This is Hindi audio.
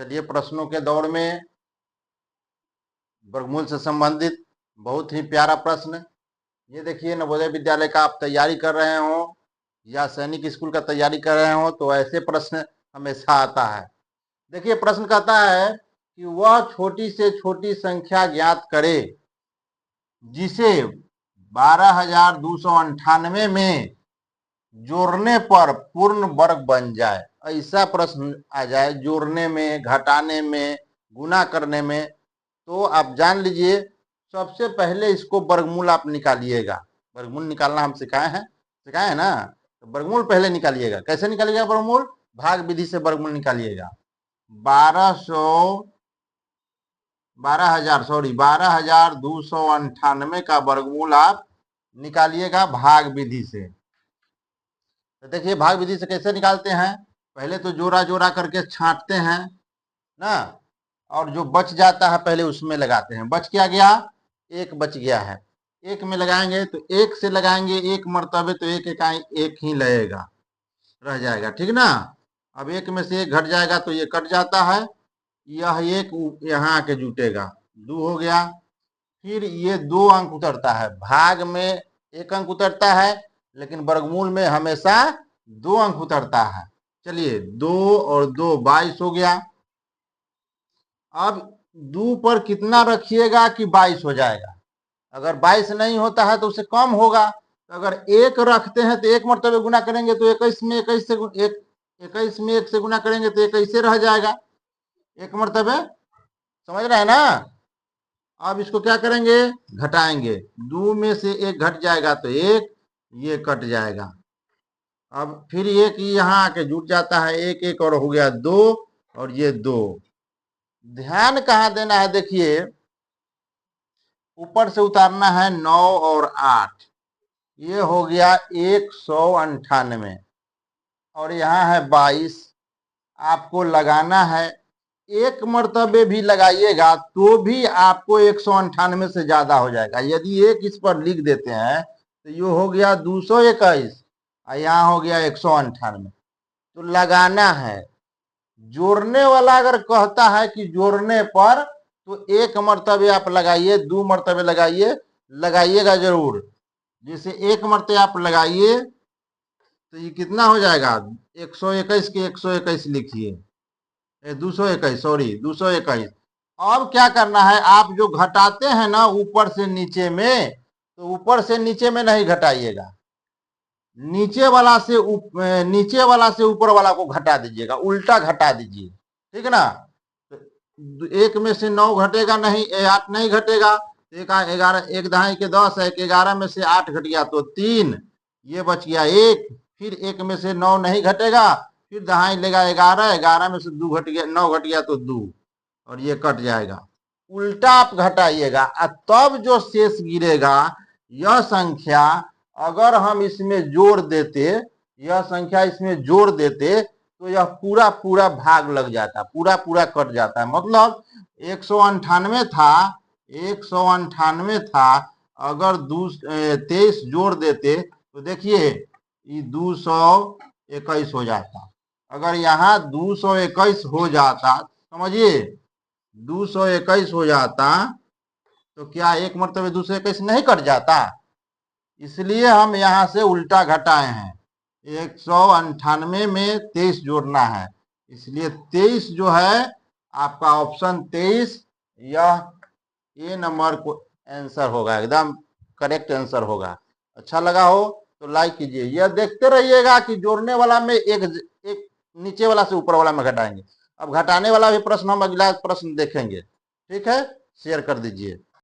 चलिए प्रश्नों के दौर में वर्गमूल से संबंधित बहुत ही प्यारा प्रश्न। ये देखिए, नवोदय विद्यालय का आप तैयारी कर रहे हो या सैनिक स्कूल का तैयारी कर रहे हो तो ऐसे प्रश्न हमेशा आता है। देखिए प्रश्न कहता है कि वह छोटी से छोटी संख्या ज्ञात करे जिसे 12,298 में जोड़ने पर पूर्ण वर्ग बन जाए। ऐसा प्रश्न आ जाए जोड़ने में, घटाने में, गुना करने में, तो आप जान लीजिए सबसे पहले इसको वर्गमूल आप निकालिएगा। वर्गमूल निकालना हम सिखाए ना, तो वर्गमूल पहले निकालिएगा। कैसे निकालिएगा वर्गमूल? भाग विधि से वर्गमूल निकालिएगा। 12,298 का वर्गमूल आप निकालिएगा भाग विधि से। तो देखिए भाग विधि से कैसे निकालते हैं, पहले तो जोड़ा जोड़ा करके छांटते हैं ना, और जो बच जाता है पहले उसमें लगाते हैं। बच क्या गया? एक बच गया है, एक में लगाएंगे तो एक से लगाएंगे एक मर्तबे तो एक इकाई एक ही लगेगा, रह जाएगा, ठीक ना। अब एक में से एक घट जाएगा तो ये कट जाता है, यह एक यहाँ आके जुटेगा, 2 हो गया। फिर ये 2 अंक उतरता है, भाग में 1 अंक उतरता है लेकिन वर्गमूल में हमेशा 2 अंक उतरता है। चलिए 2 और 2 22 हो गया। अब 2 पर कितना रखिएगा कि 22 हो जाएगा? अगर 22 नहीं होता है तो उससे कम होगा। तो अगर 1 रखते हैं तो 1 मर्तबे गुना करेंगे तो 21 में 21 से 21 में 1 से गुना करेंगे तो 21 से रह जाएगा, 1 मर्तबे। समझ रहे हैं ना। अब इसको क्या करेंगे? घटाएंगे, 2 में से 1 घट जाएगा तो 1, ये कट जाएगा। अब फिर 1 यहाँ आके जुट जाता है, 1 1 और हो गया 2 और ये 2। ध्यान कहाँ देना है? देखिए ऊपर से उतारना है 9 और 8, ये हो गया 198 और यहाँ है 22। आपको लगाना है, 1 मर्तबे भी लगाइएगा तो भी आपको 198 से ज्यादा हो जाएगा। यदि 1 इस पर लिख देते हैं तो ये हो गया 221 और यहाँ हो गया 198। तो लगाना है। जोड़ने वाला अगर कहता है कि जोड़ने पर तो 1 मर्तबे आप लगाइए, 2 मर्तबे लगाइए, लगाइएगा जरूर। जैसे 1 मर्तबे आप लगाइए तो ये कितना हो जाएगा? 121 के 121 लिखिए, 221, सॉरी 221। अब क्या करना है? आप जो घटाते हैं ना ऊपर से नीचे में, तो ऊपर से नीचे में नहीं घटाइएगा, नीचे वाला से ऊपर वाला को घटा दीजिएगा, उल्टा घटा दीजिए, ठीक है ना। तो 1 में से 9 घटेगा नहीं, 8 नहीं घटेगा, 11, 1 दहाई के 10 है, 11 में से 8 घट गया तो 3, ये बच गया 1। फिर 1 में से 9 नहीं घटेगा, फिर दहाई लेगा 11, 11 में से 2 घट गया, 9 घट गया तो 2 और ये कट जाएगा। उल्टा आप घटाइएगा, तब जो शेष गिरेगा यह संख्या अगर हम इसमें जोड़ देते, यह संख्या इसमें जोड़ देते तो यह पूरा पूरा भाग लग जाता, पूरा पूरा कट जाता है। मतलब 198 था, 198 था, अगर 23 जोड़ देते तो देखिए ये 221 हो जाता। अगर यहाँ 221 हो जाता, समझिए 221 हो जाता तो क्या 1 मर्तबे 221 नहीं कट जाता? इसलिए हम यहाँ से उल्टा घटाए हैं, 198 में 23 जोड़ना है, इसलिए 23 जो है आपका ऑप्शन 23, यह ए नंबर को आंसर होगा, एकदम करेक्ट आंसर होगा। अच्छा लगा हो तो लाइक कीजिए। यह देखते रहिएगा कि जोड़ने वाला में एक नीचे वाला से ऊपर वाला में घटाएंगे। अब घटाने वाला भी प्रश्न हम अगला प्रश्न देखेंगे, ठीक है। शेयर कर दीजिए।